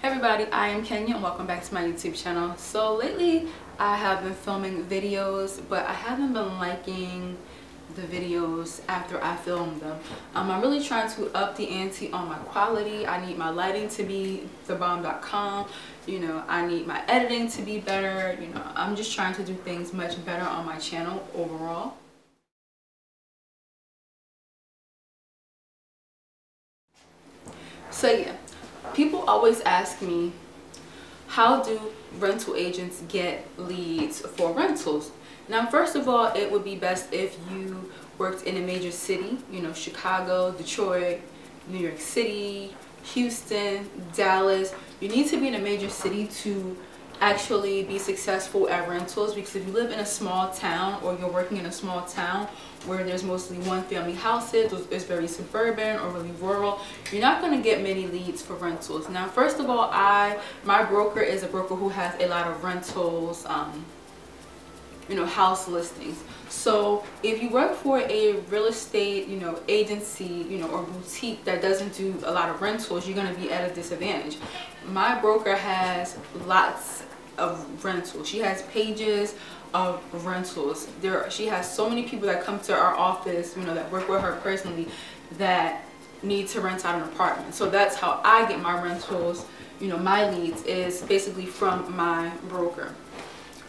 Everybody, I am Kenya and welcome back to my YouTube channel. So lately I have been filming videos, but I haven't been liking the videos after I film them. I'm really trying to up the ante on my quality. I need my lighting to be thebomb.com. You know, I need my editing to be better. You know, I'm just trying to do things much better on my channel overall. So yeah, people always ask me, how do rental agents get leads for rentals? Now, first of all, it would be best if you worked in a major city, you know, Chicago, Detroit, New York City, Houston, Dallas. You need to be in a major city to actually be successful at rentals, because if you live in a small town or you're working in a small town where there's mostly one-family houses, it's very suburban or really rural, you're not going to get many leads for rentals. Now, first of all, my broker is a broker who has a lot of rentals, you know, house listings. So if you work for a real estate, you know, agency, you know, or boutique that doesn't do a lot of rentals, you're going to be at a disadvantage. My broker has lots of rentals. She has pages of rentals. She has so many people that come to our office, you know, that work with her personally, that need to rent out an apartment. So that's how I get my rentals, you know, my leads is basically from my broker.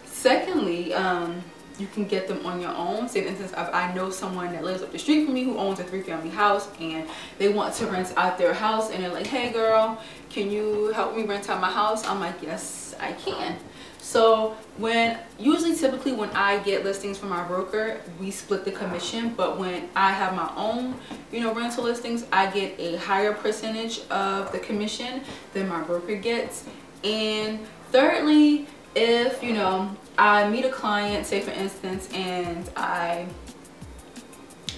Secondly, you can get them on your own. Say, for instance, if I know someone that lives up the street from me who owns a 3-family house and they want to rent out their house, and they're like, hey girl, can you help me rent out my house? I'm like, yes, I can. So typically when I get listings from my broker, we split the commission. But when I have my own, you know, rental listings, I get a higher percentage of the commission than my broker gets. And thirdly, if, you know, I meet a client, say for instance, and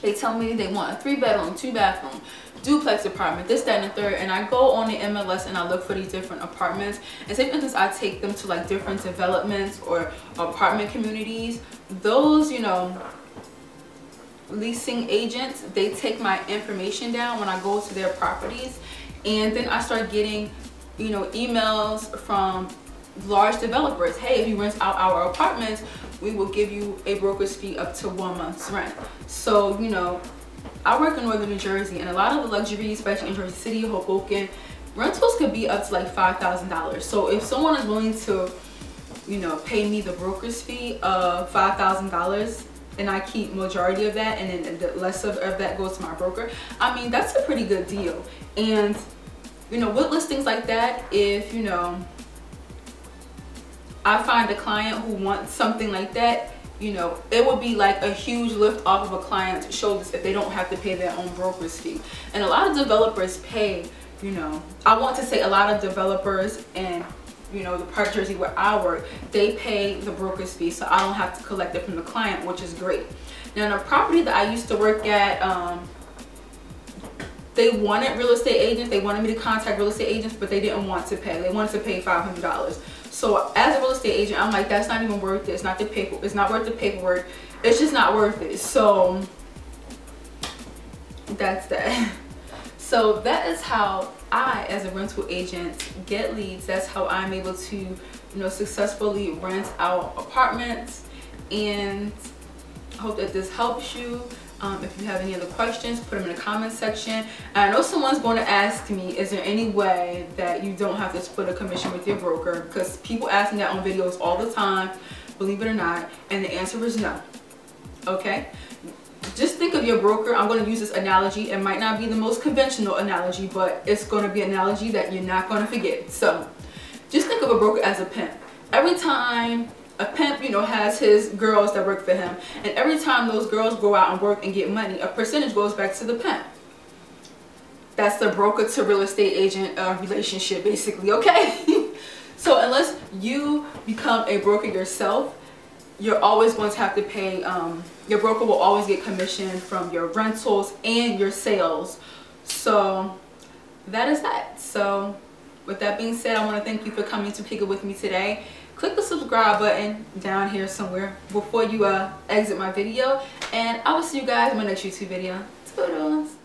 they tell me they want a 3-bedroom, 2-bathroom, duplex apartment, this, that, and the third, and I go on the MLS and I look for these different apartments, and say for instance I take them to like different developments or apartment communities, those, you know, leasing agents, they take my information down when I go to their properties, and then I start getting, you know, emails from large developers. Hey, if you rent out our apartments, we will give you a broker's fee up to 1 month's rent. So, you know, I work in northern New Jersey, and a lot of the luxury, especially in Jersey City, Hoboken, rentals could be up to like $5,000. So if someone is willing to, you know, pay me the broker's fee of $5,000, and I keep majority of that, and then the less of that goes to my broker, I mean, that's a pretty good deal. And, you know, with listings like that, if, you know, I find a client who wants something like that, you know, it would be like a huge lift off of a client's shoulders if they don't have to pay their own broker's fee. And a lot of developers pay, you know, I want to say a lot of developers in, you know, the part of Jersey where I work, they pay the broker's fee, so I don't have to collect it from the client, which is great. Now, in a property that I used to work at, they wanted real estate agents. They wanted me to contact real estate agents, but they didn't want to pay. They wanted to pay $500. So as a real estate agent, I'm like, that's not even worth it. It's not worth the paperwork. It's just not worth it. So that's that. So that is how I, as a rental agent, get leads. That's how I'm able to, you know, successfully rent out apartments. And I hope that this helps you. If you have any other questions, put them in the comment section. And I know someone's going to ask me, is there any way that you don't have to split a commission with your broker? Because people ask me that on videos all the time, believe it or not, and the answer is no. Okay? Just think of your broker. I'm going to use this analogy. It might not be the most conventional analogy, but it's going to be an analogy that you're not going to forget. So just think of a broker as a pimp. Every time a pimp, you know, has his girls that work for him, and every time those girls go out and work and get money, a percentage goes back to the pimp. That's the broker to real estate agent relationship, basically. Okay. So unless you become a broker yourself, you're always going to have to pay, your broker will always get commission from your rentals and your sales. So that is that. So with that being said, I want to thank you for coming to kick it with me today. Click the subscribe button down here somewhere before you exit my video, and I will see you guys in my next YouTube video. Toodles.